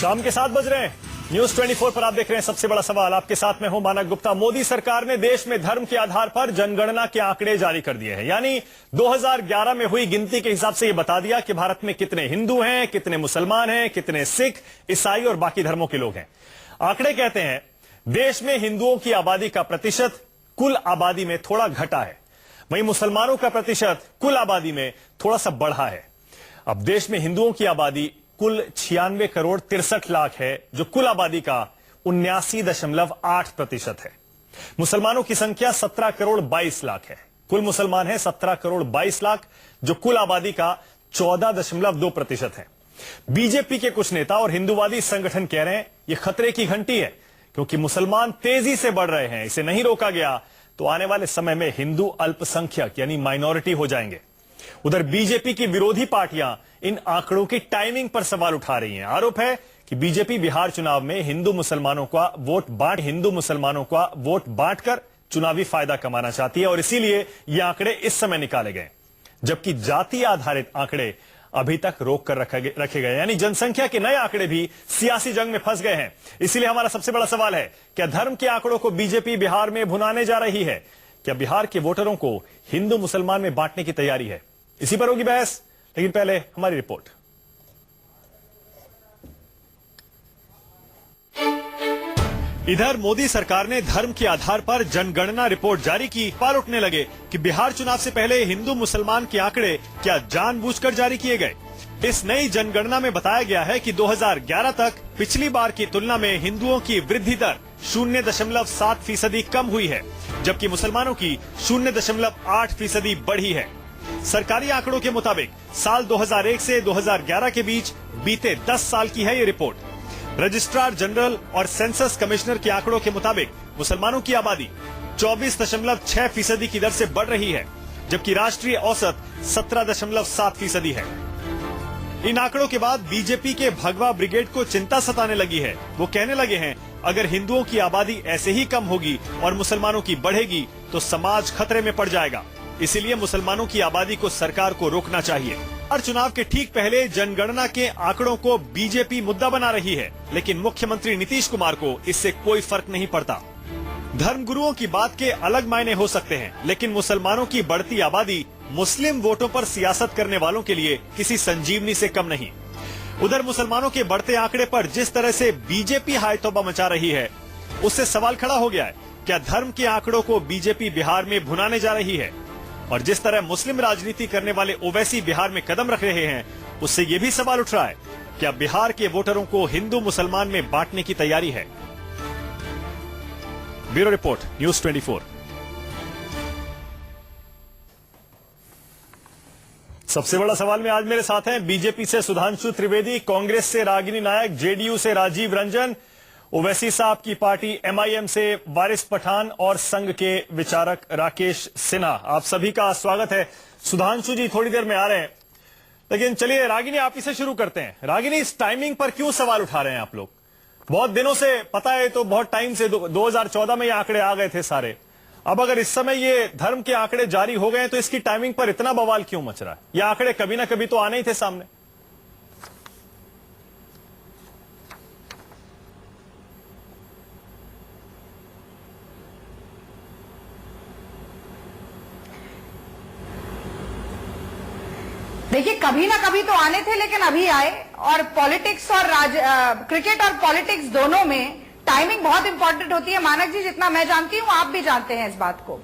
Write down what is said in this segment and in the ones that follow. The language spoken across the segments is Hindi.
शाम के 7 बज रहे हैं। न्यूज 24 पर आप देख रहे हैं सबसे बड़ा सवाल। आपके साथ में हूं मानक गुप्ता। मोदी सरकार ने देश में धर्म के आधार पर जनगणना के आंकड़े जारी कर दिए हैं। यानी 2011 में हुई गिनती के हिसाब से यह बता दिया कि भारत में कितने हिंदू हैं, कितने मुसलमान हैं, कितने सिख, ईसाई और बाकी धर्मों के लोग हैं। आंकड़े कहते हैं देश में हिंदुओं की आबादी का प्रतिशत कुल आबादी में थोड़ा घटा है, वहीं मुसलमानों का प्रतिशत कुल आबादी में थोड़ा सा बढ़ा है। अब देश में हिंदुओं की आबादी कुल 96 करोड़ 63 लाख है, जो कुल आबादी का 79.8% है। मुसलमानों की संख्या 17 करोड़ 22 लाख है। कुल मुसलमान है 17 करोड़ 22 लाख, जो कुल आबादी का 14.2% है। बीजेपी के कुछ नेता और हिंदूवादी संगठन कह रहे हैं यह खतरे की घंटी है, क्योंकि मुसलमान तेजी से बढ़ रहे हैं। इसे नहीं रोका गया तो आने वाले समय में हिंदू अल्पसंख्यक यानी माइनॉरिटी हो जाएंगे। उधर बीजेपी की विरोधी पार्टियां इन आंकड़ों की टाइमिंग पर सवाल उठा रही हैं। आरोप है कि बीजेपी बिहार चुनाव में हिंदू मुसलमानों का वोट बांटकर चुनावी फायदा कमाना चाहती है और इसीलिए ये आंकड़े इस समय निकाले गए, जबकि जाति आधारित आंकड़े अभी तक रोक कर रखे गए। यानी जनसंख्या के नए आंकड़े भी सियासी जंग में फंस गए हैं। इसीलिए हमारा सबसे बड़ा सवाल है, क्या धर्म के आंकड़ों को बीजेपी बिहार में भुनाने जा रही है? क्या बिहार के वोटरों को हिंदू मुसलमान में बांटने की तैयारी है? इसी पर होगी बहस, लेकिन पहले हमारी रिपोर्ट। इधर मोदी सरकार ने धर्म के आधार पर जनगणना रिपोर्ट जारी की। सवाल उठने लगे कि बिहार चुनाव से पहले हिंदू मुसलमान के आंकड़े क्या जानबूझकर जारी किए गए? इस नई जनगणना में बताया गया है कि 2011 तक पिछली बार की तुलना में हिंदुओं की वृद्धि दर 0.7% कम हुई है, जबकि मुसलमानों की 0.8% बढ़ी है। सरकारी आंकड़ों के मुताबिक साल 2001 से 2011 के बीच बीते 10 साल की है ये रिपोर्ट। रजिस्ट्रार जनरल और सेंसस कमिश्नर के आंकड़ों के मुताबिक मुसलमानों की आबादी 24.6% की दर से बढ़ रही है, जबकि राष्ट्रीय औसत 17.7% है। इन आंकड़ों के बाद बीजेपी के भगवा ब्रिगेड को चिंता सताने लगी है। वो कहने लगे हैं अगर हिंदुओं की आबादी ऐसे ही कम होगी और मुसलमानों की बढ़ेगी तो समाज खतरे में पड़ जाएगा। इसीलिए मुसलमानों की आबादी को सरकार को रोकना चाहिए। और चुनाव के ठीक पहले जनगणना के आंकड़ों को बीजेपी मुद्दा बना रही है, लेकिन मुख्यमंत्री नीतीश कुमार को इससे कोई फर्क नहीं पड़ता। धर्मगुरुओं की बात के अलग मायने हो सकते हैं, लेकिन मुसलमानों की बढ़ती आबादी मुस्लिम वोटों पर सियासत करने वालों के लिए किसी संजीवनी से कम नहीं। उधर मुसलमानों के बढ़ते आंकड़े पर जिस तरह से बीजेपी हाय तौबा मचा रही है, उससे सवाल खड़ा हो गया है, क्या धर्म के आंकड़ों को बीजेपी बिहार में भुनाने जा रही है? और जिस तरह मुस्लिम राजनीति करने वाले ओवैसी बिहार में कदम रख रहे हैं, उससे ये भी सवाल उठ रहा है, क्या बिहार के वोटरों को हिंदू मुसलमान में बांटने की तैयारी है? Bureau report, news 24। सबसे बड़ा सवाल में आज मेरे साथ हैं बीजेपी से सुधांशु त्रिवेदी, कांग्रेस से रागिनी नायक, जेडीयू से राजीव रंजन, ओवैसी साहब की पार्टी एमआईएम से वारिस पठान और संघ के विचारक राकेश सिन्हा। आप सभी का स्वागत है। सुधांशु जी थोड़ी देर में आ रहे हैं, लेकिन चलिए रागिनी आप ही से शुरू करते हैं। रागिनी, इस टाइमिंग पर क्यों सवाल उठा रहे हैं आप लोग? बहुत दिनों से पता है, तो बहुत टाइम से 2014 में ये आंकड़े आ गए थे सारे। अब अगर इस समय ये धर्म के आंकड़े जारी हो गए तो इसकी टाइमिंग पर इतना बवाल क्यों मच रहा है? ये आंकड़े कभी ना कभी तो आने ही थे सामने। देखिए, कभी ना कभी तो आने थे, लेकिन अभी आए। और पॉलिटिक्स और क्रिकेट और पॉलिटिक्स दोनों में टाइमिंग बहुत इंपॉर्टेंट होती है। मानक जी, जितना मैं जानती हूँ आप भी जानते हैं इस बात को।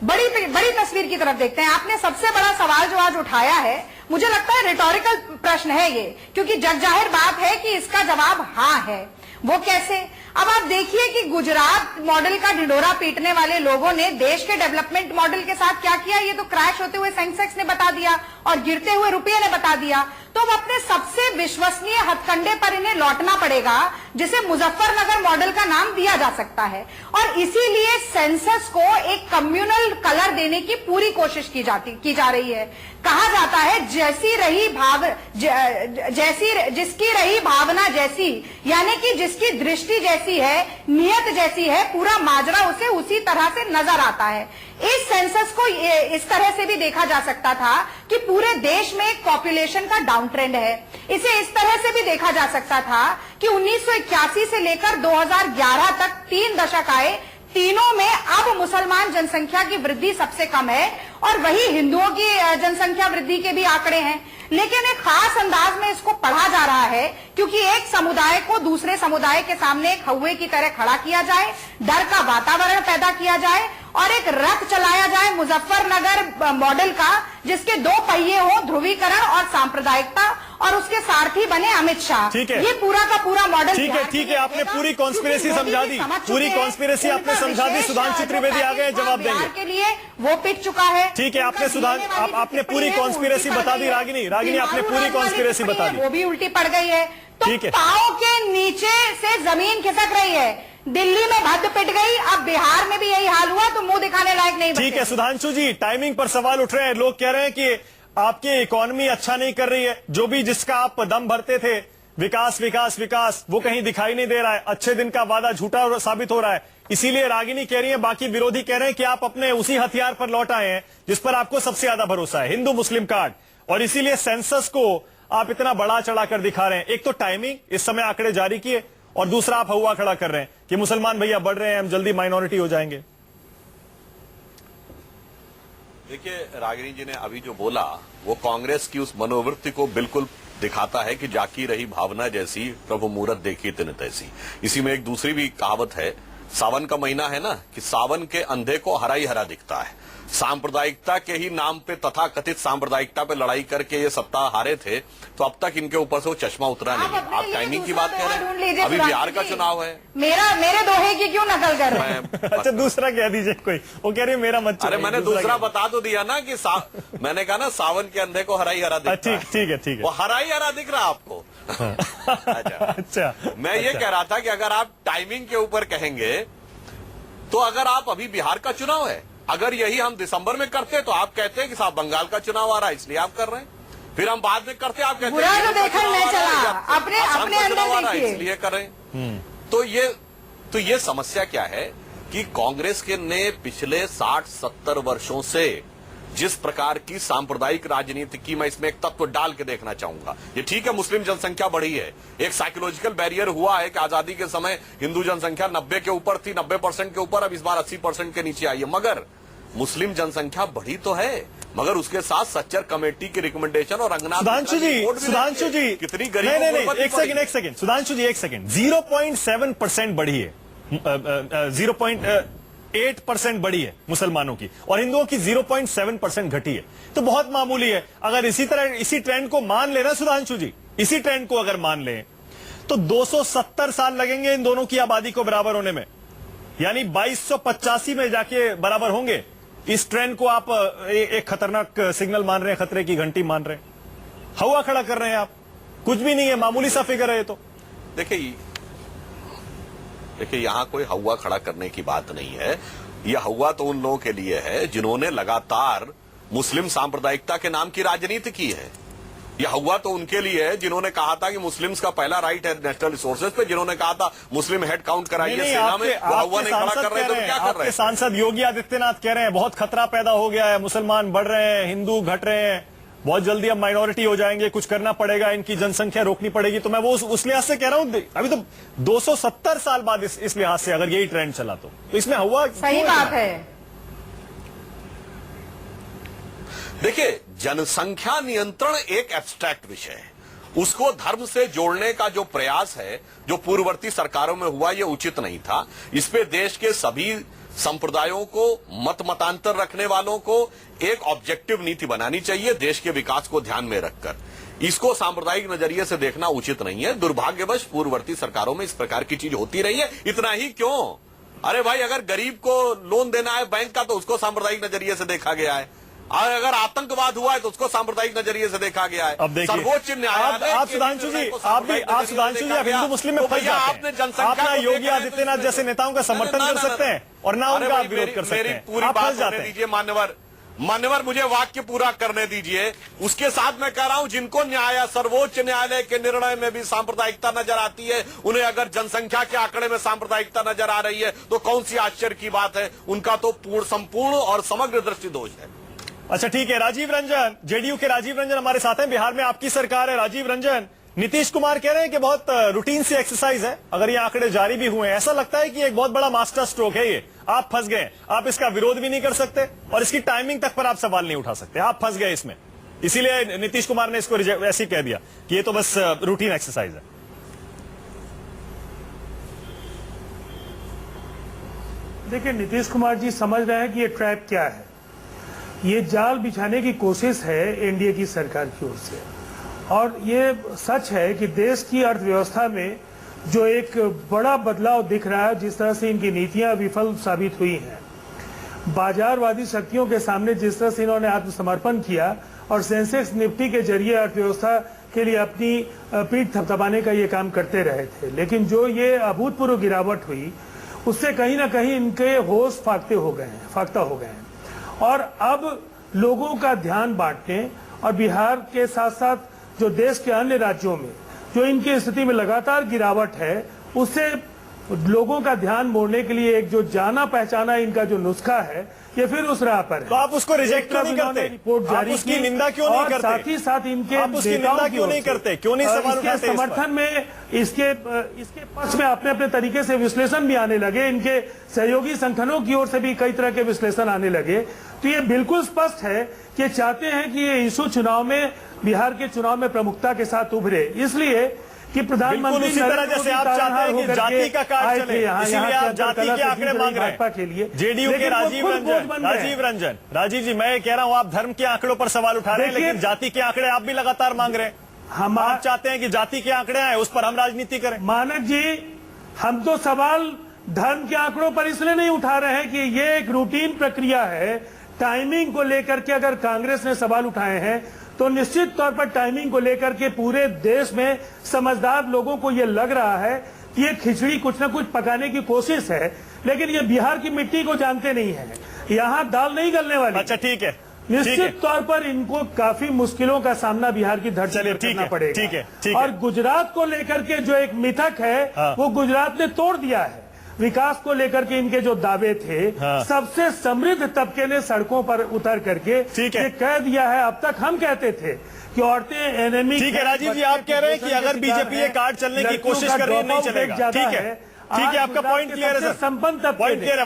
बड़ी तस्वीर की तरफ देखते हैं। आपने सबसे बड़ा सवाल जो आज उठाया है, मुझे लगता है रिटोरिकल प्रश्न है ये, क्योंकि जग जाहिर बात है कि इसका जवाब हाँ है। वो कैसे? अब आप देखिए कि गुजरात मॉडल का ढिंढोरा पीटने वाले लोगों ने देश के डेवलपमेंट मॉडल के साथ क्या किया, ये तो क्रैश होते हुए सेंसेक्स ने बता दिया और गिरते हुए रुपये ने बता दिया। तो अब अपने सबसे विश्वसनीय हथकंडे पर इन्हें लौटना पड़ेगा, जिसे मुजफ्फरनगर मॉडल का नाम दिया जा सकता है। और इसीलिए सेंसस को एक कम्युनल कलर देने की पूरी कोशिश की जा रही है। कहा जाता है जिसकी रही भावना जैसी, यानी कि जिसकी दृष्टि जैसी है, नियत जैसी है, पूरा माजरा उसे उसी तरह से नजर आता है। इस सेंसस को इस तरह से भी देखा जा सकता था कि पूरे देश में एक पॉपुलेशन का डाउन ट्रेंड है। इसे इस तरह से भी देखा जा सकता था कि 1981 से लेकर 2011 तक 3 दशक आए, तीनों में अब मुसलमान जनसंख्या की वृद्धि सबसे कम है और वही हिंदुओं की जनसंख्या वृद्धि के भी आंकड़े हैं। लेकिन एक खास अंदाज में इसको पढ़ा जा रहा है क्योंकि एक समुदाय को दूसरे समुदाय के सामने एक हौवे की तरह खड़ा किया जाए, डर का वातावरण पैदा किया जाए और एक रथ चलाया जाए मुजफ्फरनगर मॉडल का, जिसके 2 पहिए हो, ध्रुवीकरण और सांप्रदायिकता, और उसके सारथी बने अमित शाह। ठीक है, ये पूरा का पूरा मॉडल ठीक है, आपने पूरी कॉन्स्पिरेसी समझा दी, पूरी कॉन्स्पिरेसी आपने समझा दी। सुधांशु त्रिवेदी आ गए, जवाब देंगे के लिए वो पिट चुका है। ठीक है, आपने पूरी कॉन्स्पिरेसी बता दी। रागिनी आपने पूरी कॉन्स्पिरेसी बता दी, वो भी उल्टी पड़ गई है। तो ठीक है, पांव के नीचे से जमीन खिसक रही है। दिल्ली में भद्द पिट गई, अब बिहार में भी यही हाल हुआ तो मुंह दिखाने लायक नहीं बचे। ठीक है सुधांशु जी, टाइमिंग पर सवाल उठ रहे हैं। लोग कह रहे हैं कि आपकी इकोनॉमी अच्छा नहीं कर रही है, जो भी जिसका आप दम भरते थे विकास विकास विकास, वो कहीं दिखाई नहीं दे रहा है। अच्छे दिन का वादा झूठा साबित हो रहा है। इसीलिए रागिनी कह रही है, बाकी विरोधी कह रहे हैं कि आप अपने उसी हथियार पर लौट आए हैं जिस पर आपको सबसे ज्यादा भरोसा है, हिंदू मुस्लिम कार्ड, और इसीलिए सेंसस को आप इतना बड़ा चढ़ाकर दिखा रहे हैं। एक तो टाइमिंग, इस समय आंकड़े जारी किए, और दूसरा आप हवा खड़ा कर रहे हैं कि मुसलमान भैया बढ़ रहे हैं, हम जल्दी माइनॉरिटी हो जाएंगे। देखिए, रागिनी जी ने अभी जो बोला वो कांग्रेस की उस मनोवृत्ति को बिल्कुल दिखाता है कि जाकी रही भावना जैसी, प्रभु मूरत देखी तिन तैसी। इसी में एक दूसरी भी कहावत है, सावन का महीना है ना, कि सावन के अंधे को हरा ही हरा दिखता है। सांप्रदायिकता के ही नाम पे, तथा कथित सांप्रदायिकता पे लड़ाई करके ये सत्ता हारे थे, तो अब तक इनके ऊपर से वो चश्मा उतरा नहीं है। आप टाइमिंग की बात कह रहे हैं, अभी बिहार का चुनाव है। मेरे दोहे की क्यों नकल कर रहे हैं? अच्छा, दूसरा कह दीजिए कोई, वो कह रही है मेरा मत। अरे मैंने दूसरा बता तो दिया ना कि मैंने कहा ना, सावन के अंधे को हरा ही हरा दिखता है। ठीक है, वो हरा ही हरा दिख रहा आपको। अच्छा, मैं ये कह रहा था कि अगर आप टाइमिंग के ऊपर कहेंगे तो अगर आप अभी बिहार का चुनाव है, अगर यही हम दिसंबर में करते तो आप कहते हैं कि साहब बंगाल का चुनाव आ रहा है इसलिए आप कर रहे हैं। फिर हम बाद में करते, आप कहते हैं अपने अंदर देखिए इसलिए कर रहे हैं। तो ये समस्या क्या है कि कांग्रेस के ने पिछले 60-70 वर्षों से जिस प्रकार की सांप्रदायिक राजनीति की, मैं इसमें एक तत्व डाल के देखना चाहूंगा। ये ठीक है, मुस्लिम जनसंख्या बढ़ी है, एक साइकोलॉजिकल बैरियर हुआ है कि आजादी के समय हिंदू जनसंख्या 90 के ऊपर थी, 90% के ऊपर, अब इस बार 80% के नीचे आई है। मगर मुस्लिम जनसंख्या बढ़ी तो है, मगर उसके साथ सच्चर कमेटी की रिकमेंडेशन और अंगना सुधांशु जी कितनी गरीब, एक सेकंड सुधांशु जी, 0.7% बढ़ी है, 0.8% बढ़ी है मुसलमानों की, और हिंदुओं की 0.7% घटी है। तो बहुत मामूली है। अगर इसी तरह इसी ट्रेंड को मान लेना सुधांशु जी, इसी ट्रेंड को अगर मान लें तो 270 साल लगेंगे इन दोनों की आबादी को बराबर होने में, यानी 2285 में जाके बराबर होंगे। इस ट्रेंड को आप एक खतरनाक सिग्नल मान रहे हैं, खतरे की घंटी मान रहे हैं, हवा खड़ा कर रहे हैं आप। कुछ भी नहीं है, मामूली सा फिगर है। तो देखिए यहां कोई हवा खड़ा करने की बात नहीं है। यह हवा तो उन लोगों के लिए है जिन्होंने लगातार मुस्लिम सांप्रदायिकता के नाम की राजनीति की है। यह हवा तो उनके लिए है जिन्होंने कहा था कि मुस्लिम्स का पहला राइट है नेशनल रिसोर्सेज पे, जिन्होंने कहा था मुस्लिम हेड काउंट कराइए सेना में। वो हवा नहीं खड़ा कर रहे, तो क्या कर रहे हैं? सांसद योगी आदित्यनाथ कह रहे हैं बहुत खतरा पैदा हो गया है, मुसलमान बढ़ रहे हैं, हिंदू घट रहे हैं, बहुत जल्दी अब माइनॉरिटी हो जाएंगे, कुछ करना पड़ेगा, इनकी जनसंख्या रोकनी पड़ेगी। तो मैं वो उस लिहाज से कह रहा हूं, अभी तो 270 साल बाद इस लिहाज से अगर यही ट्रेंड चला तो इसमें हवा सही बात है। देखिए, जनसंख्या नियंत्रण एक एब्स्ट्रैक्ट विषय है, उसको धर्म से जोड़ने का जो प्रयास है, जो पूर्ववर्ती सरकारों में हुआ, यह उचित नहीं था। इस पे देश के सभी संप्रदायों को, मतांतर रखने वालों को एक ऑब्जेक्टिव नीति बनानी चाहिए, देश के विकास को ध्यान में रखकर। इसको सांप्रदायिक नजरिए से देखना उचित नहीं है। दुर्भाग्यवश पूर्ववर्ती सरकारों में इस प्रकार की चीज होती रही है। इतना ही क्यों, अरे भाई, अगर गरीब को लोन देना है बैंक का तो उसको सांप्रदायिक नजरिए से देखा गया है, और अगर आतंकवाद हुआ है तो उसको सांप्रदायिक नजरिए से देखा गया है। अब देखिए, सर्वोच्च न्यायालय आप सुधांशु जी, आप हिंदू मुस्लिम में फंस जाते हैं। आप ना योगी आदित्यनाथ जैसे नेताओं का समर्थन कर सकते हैं और ना उनका विरोध कर सकते हैं। पूरी बात करने दीजिए मान्यवर, मुझे वाक्य पूरा करने दीजिए। उसके साथ मैं कह रहा हूं, जिनको सर्वोच्च न्यायालय के निर्णय में भी सांप्रदायिकता नजर आती है, उन्हें अगर जनसंख्या के आंकड़े में सांप्रदायिकता नजर आ रही है तो कौन सी आश्चर्य की बात है। उनका तो संपूर्ण और समग्र दृष्टि दोष है। अच्छा ठीक है, राजीव रंजन, जेडीयू के राजीव रंजन हमारे साथ हैं। बिहार में आपकी सरकार है। राजीव रंजन, नीतीश कुमार कह रहे हैं कि बहुत रूटीन सी एक्सरसाइज है, अगर ये आंकड़े जारी भी हुए हैं, ऐसा लगता है कि एक बहुत बड़ा मास्टर स्ट्रोक है ये, आप फंस गए, आप इसका विरोध भी नहीं कर सकते और इसकी टाइमिंग तक पर आप सवाल नहीं उठा सकते, आप फंस गए इसमें। इसीलिए नीतीश कुमार ने इसको ऐसे ही कह दिया कि ये तो बस रूटीन एक्सरसाइज है। देखिए, नीतीश कुमार जी समझ रहे हैं कि ये ट्रैप क्या है। ये जाल बिछाने की कोशिश है एनडीए की सरकार की ओर से, और ये सच है कि देश की अर्थव्यवस्था में जो एक बड़ा बदलाव दिख रहा है, जिस तरह से इनकी नीतियां विफल साबित हुई हैं, बाजारवादी शक्तियों के सामने जिस तरह से इन्होंने आत्मसमर्पण किया और सेंसेक्स निफ्टी के जरिए अर्थव्यवस्था के लिए अपनी पीठ थपथपाने का ये काम करते रहे थे, लेकिन जो ये अभूतपूर्व गिरावट हुई उससे कहीं ना कहीं इनके होश फाख्ता हो गए हैं और अब लोगों का ध्यान बांटने और बिहार के साथ साथ जो देश के अन्य राज्यों में जो इनकी स्थिति में लगातार गिरावट है, उससे लोगों का ध्यान मोड़ने के लिए एक जो जाना पहचाना इनका जो नुस्खा है, ये फिर उस राह पर है। तो आप उसको रिजेक्ट क्यों नहीं करते? रिपोर्ट जारी आप उसकी निंदा क्यों नहीं करते? साथ ही साथ इनके आप उसकी निंदा क्यों नहीं करते? क्यों नहीं सवाल उठाते? समर्थन में इसके पक्ष में अपने अपने तरीके से विश्लेषण भी आने लगे, इनके सहयोगी संगठनों की ओर से भी कई तरह के विश्लेषण आने लगे। तो ये बिल्कुल स्पष्ट है कि चाहते हैं कि ये इशू चुनाव में, बिहार के चुनाव में प्रमुखता के साथ उभरे, इसलिए कि प्रधानमंत्री उसी तरह जैसे आप चाहते हैं कि जाति का कार्ड चले, इसीलिए आप जाति के आंकड़े मांग रहे हैं। जेडीयू के राजीव जी, मैं कह रहा हूं आप धर्म के आंकड़ों पर सवाल उठा रहे हैं, लेकिन जाति के आंकड़े आप भी लगातार मांग रहे हैं। आप चाहते हैं कि जाति के आंकड़े आए, उस पर हम राजनीति करें। मानक जी, हम तो सवाल धर्म के आंकड़ों पर इसलिए नहीं उठा रहे हैं कि ये एक रूटीन प्रक्रिया है। टाइमिंग को लेकर के अगर कांग्रेस ने सवाल उठाए हैं तो निश्चित तौर पर टाइमिंग को लेकर के पूरे देश में समझदार लोगों को यह लग रहा है कि ये खिचड़ी कुछ न कुछ पकाने की कोशिश है, लेकिन ये बिहार की मिट्टी को जानते नहीं है, यहाँ दाल नहीं गलने वाली। अच्छा, ठीक है, निश्चित तौर पर इनको काफी मुश्किलों का सामना बिहार की धरती पर करना पड़ेगा। ठीक है। और गुजरात को लेकर के जो एक मिथक है, वो गुजरात ने तोड़ दिया है। विकास को लेकर के इनके जो दावे थे, सबसे समृद्ध तबके ने सड़कों पर उतर करके ये कह दिया है। अब तक हम कहते थे कि औरतें एनेमी। ठीक है राजीव जी, आप कह रहे हैं कि अगर बीजेपी ये कार्ड चलने की कोशिश कर रही है, नहीं चलेगा। ठीक है, आपका पॉइंट क्लियर है सर, संपन्न तबके पॉइंट क्लियर है।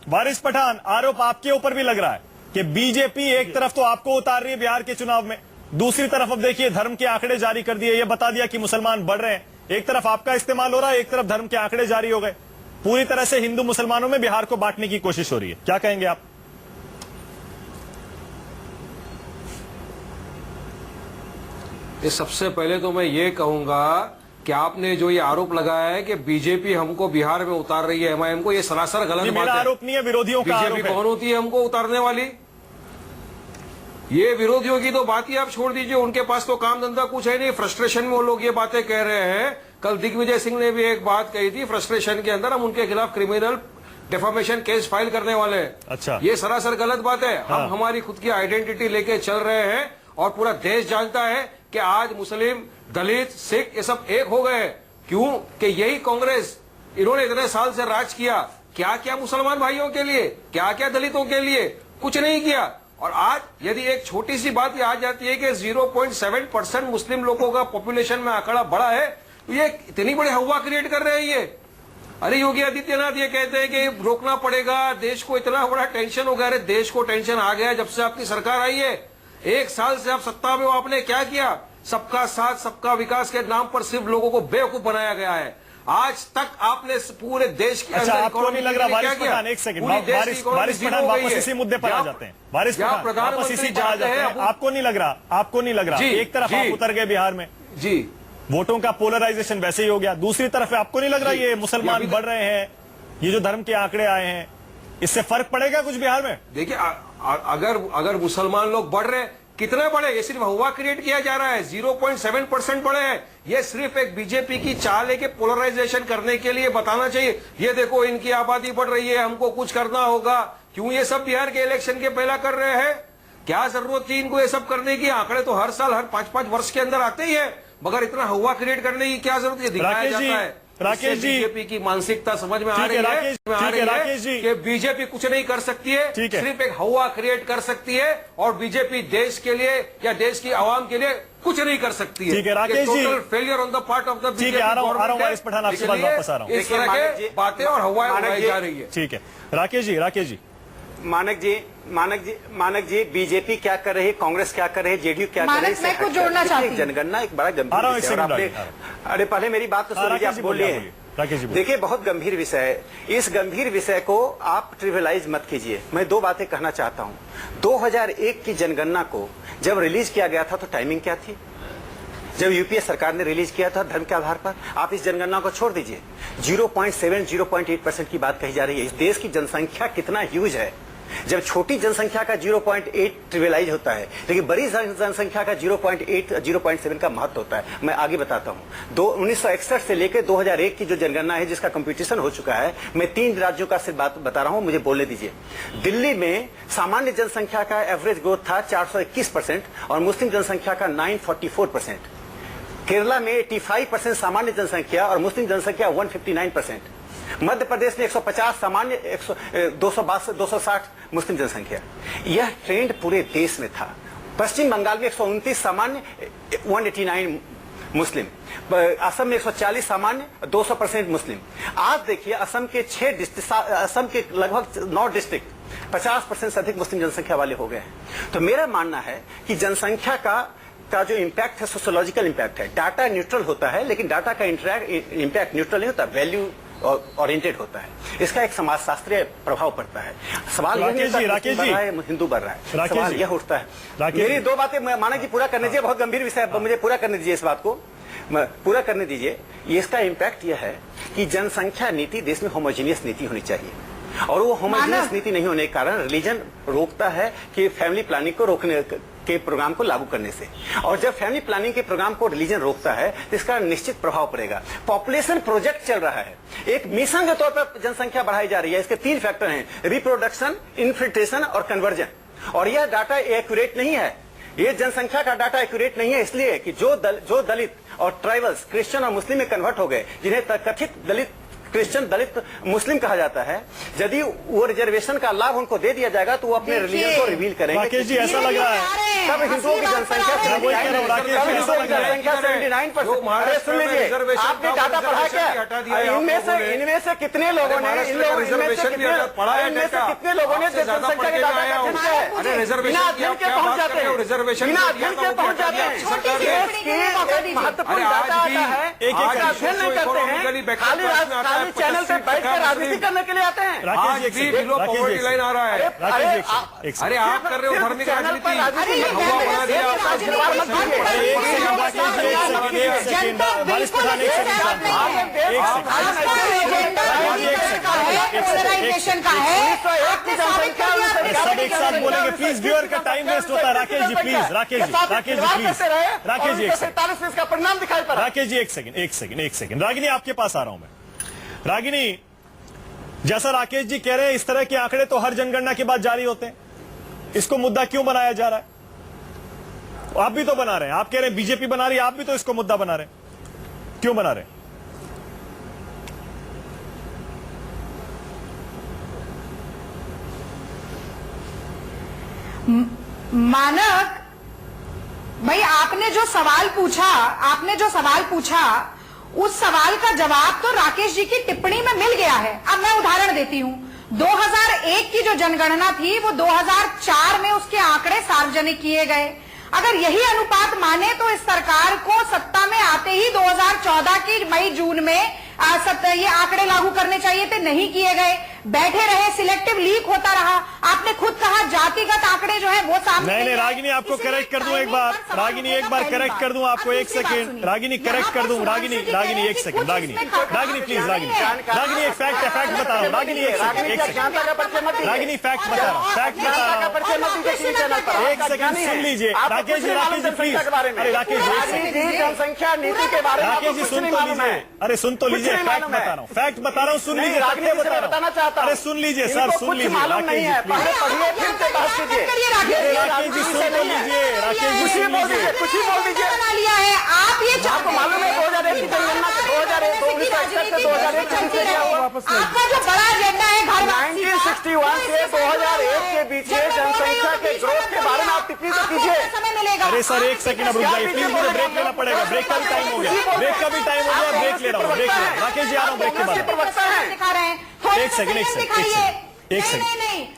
वारिस पठान, आरोप आपके ऊपर भी लग रहा है कि बीजेपी एक तरफ तो आपको उतार रही है बिहार के चुनाव में, दूसरी तरफ अब देखिए धर्म के आंकड़े जारी कर दिए, ये बता दिया कि मुसलमान बढ़ रहे हैं। एक तरफ आपका इस्तेमाल हो रहा है, एक तरफ धर्म के आंकड़े जारी हो गए, पूरी तरह से हिंदू मुसलमानों में बिहार को बांटने की कोशिश हो रही है। क्या कहेंगे आप? ये सबसे पहले तो मैं ये कहूंगा कि आपने जो ये आरोप लगाया है कि बीजेपी हमको बिहार में उतार रही है, एमआईएम को, ये सरासर गलत बात है। मेरा आरोप नहीं है, विरोधियों का आरोप है। बीजेपी कौन होती है हमको उतारने वाली? ये विरोधियों की तो बात ही आप छोड़ दीजिए, उनके पास तो काम धंधा कुछ है नहीं, फ्रस्ट्रेशन में वो लोग ये बातें कह रहे हैं। कल दिग्विजय सिंह ने भी एक बात कही थी, फ्रस्ट्रेशन के अंदर हम उनके खिलाफ क्रिमिनल डेफामेशन केस फाइल करने वाले हैं। अच्छा, ये सरासर गलत बात है। हम हमारी खुद की आइडेंटिटी लेके चल रहे हैं और पूरा देश जानता है कि आज मुस्लिम, दलित, सिख ये सब एक हो गए। क्यों? कि यही कांग्रेस, इन्होंने इतने साल से राज किया, क्या क्या मुसलमान भाइयों के लिए, क्या क्या दलितों के लिए, कुछ नहीं किया। और आज यदि एक छोटी सी बात ये आ जाती है कि 0.7% मुस्लिम लोगों का पॉपुलेशन में आंकड़ा बढ़ा है, तो ये इतनी बड़ी हवा क्रिएट कर रहे हैं ये। अरे योगी आदित्यनाथ ये कहते हैं कि रोकना पड़ेगा, देश को इतना बड़ा टेंशन हो गया। अरे देश को टेंशन आ गया जब से आपकी सरकार आई है। एक साल से आप सत्ता में हो, आपने क्या किया? सबका साथ सबका विकास के नाम पर सिर्फ लोगों को बेवकूफ बनाया गया है। आज तक आपने पूरे देश की अच्छा, आपको नहीं लग रहा वारिस पठान, एक सेकंड, वारिस पठान वापस इसी मुद्दे पर आ जाते हैं। वारिस पठान वापस इसी पर आ जाते हैं। आपको नहीं लग रहा एक तरफ आप उतर गए बिहार में जी, वोटों का पोलराइजेशन वैसे ही हो गया, दूसरी तरफ आपको नहीं लग रहा ये मुसलमान बढ़ रहे हैं, ये जो धर्म के आंकड़े आए हैं, इससे फर्क पड़ेगा कुछ बिहार में? देखिए, अगर मुसलमान लोग बढ़ रहे हैं, कितने बढ़े? ये सिर्फ हवा क्रिएट किया जा रहा है। 0.7% बढ़े हैं। ये सिर्फ एक बीजेपी की चाल है कि पोलराइजेशन करने के लिए बताना चाहिए, ये देखो इनकी आबादी बढ़ रही है, हमको कुछ करना होगा। क्यों ये सब बिहार के इलेक्शन के पहला कर रहे हैं? क्या जरूरत थी इनको ये सब करने की? आंकड़े तो हर साल, हर 5-5 वर्ष के अंदर आते ही है, मगर इतना हवा क्रिएट करने की क्या जरूरत है? दिखाया जाता है। राकेश जी, बीजेपी की मानसिकता समझ में आ ठीक रही है, है राकेश जी। कि बीजेपी कुछ नहीं कर सकती है, ठीक है। सिर्फ एक हवा क्रिएट कर सकती है, और बीजेपी देश के लिए या देश की आवाम के लिए कुछ नहीं कर सकती है। ठीक है, Rakesh ji. Total failure on the part of the ठीक है, आ रहा हूं वारिस पठान, आपसे बात वापस आ रहा हूं। इस तरह के बातें और हवाएं उड़ाई जा रही है। ठीक है, राकेश जी मानक जी बीजेपी क्या कर रही है, कांग्रेस क्या कर रही है, जेडीयू क्या कर रही है, मैं कुछ जोड़ना चाहती हूँ। जनगणना एक बड़ा आ रहा हूं, गंभीर एक विषय है। और सेकंड, आपने अरे पहले मेरी बात तो सुन लीजिए, आप बोलिए। राकेश जी बोलिए। देखिए बहुत गंभीर विषय है, इस गंभीर विषय को आप ट्रिवियलाइज मत कीजिए। मैं दो बातें कहना चाहता हूँ। 2001 की जनगणना को जब रिलीज किया गया था तो टाइमिंग क्या थी? जब यूपीए सरकार ने रिलीज किया था धर्म के आधार पर, आप इस जनगणना को छोड़ दीजिए, 0.7-0.8% की बात कही जा रही है। इस देश की जनसंख्या कितना ह्यूज है, जब छोटी जनसंख्या का 0.8 ट्रिवियलाइज होता है, लेकिन बड़ी जनसंख्या का 0.8-0.7 का महत्व होता है। मैं आगे बताता हूँ। 1961 से लेकर 2001 की जो जनगणना है, जिसका कंपटीशन हो चुका है, मैं 3 राज्यों का सिर्फ बात बता रहा हूँ, मुझे बोलने दीजिए। दिल्ली में सामान्य जनसंख्या का एवरेज ग्रोथ था 421% और मुस्लिम जनसंख्या का 944%। केरला में 85% सामान्य जनसंख्या और मुस्लिम जनसंख्या 159%। मध्य प्रदेश में 150 सामान्य, 260 मुस्लिम जनसंख्या। यह ट्रेंड पूरे देश में था। पश्चिम बंगाल में 129 सामान्य, 189 मुस्लिम। असम में 140 सामान्य, 200% मुस्लिम। आज देखिए असम के 6 डिस्ट्रिक्ट, असम के लगभग 9 डिस्ट्रिक्ट 50% से अधिक मुस्लिम जनसंख्या वाले हो गए हैं। तो मेरा मानना है कि जनसंख्या का जो इम्पैक्ट है सोशियोलॉजिकल इम्पैक्ट है। डाटा न्यूट्रल होता है, लेकिन डाटा का इम्पैक्ट न्यूट्रल नहीं होता, वैल्यू ओरिएंटेड होता है। इसका एक समाजशास्त्रीय प्रभाव पड़ता है। सवाल राकेश जी, हिंदू बढ़ रहा है, सवाल यह उठता है। मेरी दो बातें मानक जी पूरा करने दीजिए, बहुत गंभीर विषय है, मुझे पूरा करने दीजिए, इस बात को पूरा करने दीजिए। इसका इम्पैक्ट यह है कि जनसंख्या नीति देश में होमोजीनियस नीति होनी चाहिए, और वो होमोजीनियस नीति नहीं होने के कारण रिलीजन रोकता है कि फैमिली प्लानिंग को रोकने के प्रोग्राम को लागू करने से। और जब फैमिली प्लानिंग के प्रोग्राम को रिलीजन रोकता है तो इसका निश्चित प्रभाव पड़ेगा। पॉपुलेशन प्रोजेक्ट चल रहा है, एक मिशन के तौर पर जनसंख्या बढ़ाई जा रही है। इसके 3 फैक्टर हैं, रिप्रोडक्शन, इन्फिल्ट्रेशन और कन्वर्जन। और यह डाटा एक्यूरेट नहीं है, ये जनसंख्या का डाटा एक्यूरेट नहीं है, इसलिए कि जो दलित और ट्राइबल्स, क्रिश्चियन और मुस्लिम में कन्वर्ट हो गए, जिन्हें कथित दलित, क्रिश्चियन, दलित, मुस्लिम कहा जाता है, यदि वो रिजर्वेशन का लाभ उनको दे दिया जाएगा तो वो अपने रिलीजन को रिवील करेंगे। राकेश जी, ऐसा लग रहा है तब हिंदुओं की जनसंख्या 79%। सुन लीजिए, आपने डाटा पढ़ा क्या? इनमें से कितने लोगों ने कितने लोगों ने जनसंख्या के डाटा का अध्ययन किया है? बिना अध्ययन के पहुंच जाते हैं, बिना अध्ययन के पहुंच जाते हैं। महत्वपूर्ण डाटा आता है, अध्ययन नहीं करते हैं, खाली चैनल पे बैठ कर राजनीति करने के लिए आते हैं। आज भी बिलो पॉवर्टी लाइन आ रहा है। अरे आप कर रहे हो धार्मिक राजनीति, हवा बना दिया। सब एक साथ बोलेंगे, प्लीज, व्यूअर का टाइम वेस्ट होता है। राकेश जी प्लीज, राकेश जी प्लीज, राकेश जी 47 का परिणाम दिखाई पड़ा। राकेश जी एक सेकंड, रागिनी आपके पास आ रहा हूं मैं। रागिनी, जैसा राकेश जी कह रहे हैं, इस तरह के आंकड़े तो हर जनगणना के बाद जारी होते हैं, इसको मुद्दा क्यों बनाया जा रहा है? आप भी तो बना रहे हैं, आप कह रहे हैं बीजेपी बना रही है, आप भी तो इसको मुद्दा बना रहे हैं, क्यों बना रहे हैं? मानक भाई, आपने जो सवाल पूछा उस सवाल का जवाब तो राकेश जी की टिप्पणी में मिल गया है। अब मैं उदाहरण देती हूं। 2001 की जो जनगणना थी वो 2004 में उसके आंकड़े सार्वजनिक किए गए। अगर यही अनुपात माने तो इस सरकार को सत्ता में आते ही 2014 की मई जून में ये आंकड़े लागू करने चाहिए थे, नहीं किए गए, बैठे रहे, सिलेक्टिव लीक होता रहा। आपने खुद कहा जातिगत आंकड़े जो है वो सामने नहीं, रागिनी आपको करेक्ट कर दूं एक बार, रागिनी एक बार करेक्ट कर दूं आपको, एक सेकंड रागिनी, करेक्ट कर दूं रागिनी, एक सेकंड रागिनी प्लीज, रागिनी एक फैक्ट बता रहा हूं, रागिनी एक सेकंड, रागिनी फैक्ट बता रहा हूं, एक सेकंड सुन लीजिए। राकेश जी प्लीज, अरे राकेश जी जनसंख्या नीति के बारे में राकेश जी सुन तो लीजिए, अरे सुन तो लीजिए, फैक्ट बता रहा हूँ, सुन लीजिए, बताना चाहता हूँ। अरे सुन लीजिए सर, सुन लीजिए, मालूम नहीं है, पहले पढ़िए फिर से बात कीजिए। राकेश जी सुन तो लीजिए, राकेश जी सुन लीजिए, कुछ ही बोल दीजिए। बना लिया है आप, ये आपको मालूम है 2001 की जनगणना 2001 से वापस ले आपका जो बड़ा एजेंडा है घर वापसी का, 1961 से 2001 के बीच में जनसंख्या के ग्रोथ के बारे में आप टिप्पणी तो कीजिए। समय मिलेगा। अरे सर एक सेकंड अब रुक जाइए प्लीज, मुझे ब्रेक लेना पड़ेगा। ब्रेक का भी टाइम हो गया, ब्रेक का भी टाइम हो गया, ब्रेक ले रहा हूँ, ब्रेक ले रहा हूँ। राकेश जी आ रहा हूँ ब्रेक के बाद। दिखा रहे हैं, एक सेकंड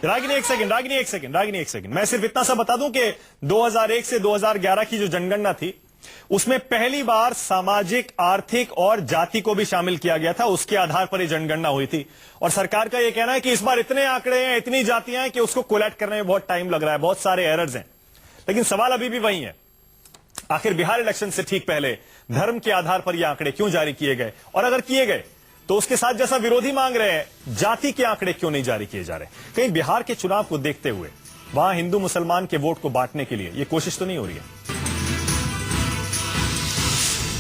रागिनी, एक सेकंड मैं सिर्फ इतना सा बता दूं कि 2001 से 2011 की जो जनगणना थी उसमें पहली बार सामाजिक, आर्थिक और जाति को भी शामिल किया गया था। उसके आधार पर यह जनगणना हुई थी और सरकार का यह कहना है कि इस बार इतने आंकड़े हैं, इतनी जातियां हैं कि उसको कोलैट करने में बहुत टाइम लग रहा है, बहुत सारे एरर्स हैं। लेकिन सवाल अभी भी वही है, आखिर बिहार इलेक्शन से ठीक पहले धर्म के आधार पर यह आंकड़े क्यों जारी किए गए, और अगर किए गए तो उसके साथ जैसा विरोधी मांग रहे हैं जाति के आंकड़े क्यों नहीं जारी किए जा रहे। कहीं बिहार के चुनाव को देखते हुए वहां हिंदू मुसलमान के वोट को बांटने के लिए यह कोशिश तो नहीं हो रही है।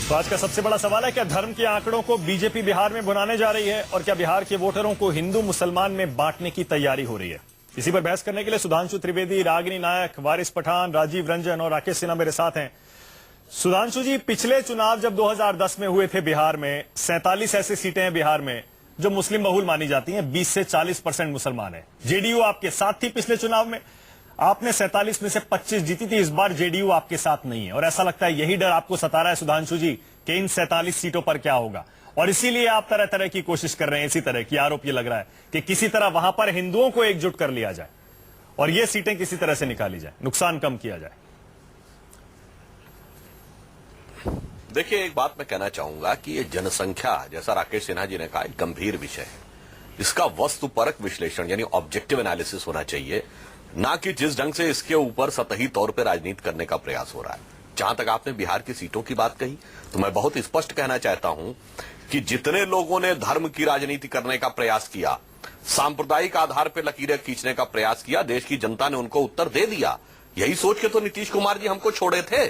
तो आज का सबसे बड़ा सवाल है, क्या धर्म के आंकड़ों को बीजेपी बिहार में भुनाने जा रही है और क्या बिहार के वोटरों को हिंदू मुसलमान में बांटने की तैयारी हो रही है। इसी पर बहस करने के लिए सुधांशु त्रिवेदी, रागिनी नायक, वारिस पठान, राजीव रंजन और राकेश सिन्हा मेरे साथ हैं। सुधांशु जी, पिछले चुनाव जब 2010 में हुए थे बिहार में, 47 ऐसी सीटें हैं बिहार में जो मुस्लिम बहुल मानी जाती हैं, 20 से 40% मुसलमान है। जेडीयू आपके साथ थी पिछले चुनाव में, आपने 47 में से 25 जीती थी। इस बार जेडीयू आपके साथ नहीं है और ऐसा लगता है यही डर आपको सता रहा है सुधांशु जी कि इन 47 सीटों पर क्या होगा, और इसीलिए आप तरह तरह की कोशिश कर रहे हैं। इसी तरह की आरोप ये लग रहा है कि किसी तरह वहां पर हिंदुओं को एकजुट कर लिया जाए और ये सीटें किसी तरह से निकाली जाए, नुकसान कम किया जाए। देखिए, एक बात मैं कहना चाहूंगा कि ये जनसंख्या, जैसा राकेश सिन्हा जी ने कहा, एक गंभीर विषय है। इसका वस्तुपरक विश्लेषण यानी ऑब्जेक्टिव एनालिसिस होना चाहिए, ना कि जिस ढंग से इसके ऊपर सतही तौर पर राजनीति करने का प्रयास हो रहा है। जहां तक आपने बिहार की सीटों की बात कही तो मैं बहुत स्पष्ट कहना चाहता हूं कि जितने लोगों ने धर्म की राजनीति करने का प्रयास किया, सांप्रदायिक आधार पर लकीरें खींचने का प्रयास किया, देश की जनता ने उनको उत्तर दे दिया। यही सोच के तो नीतीश कुमार जी हमको छोड़े थे।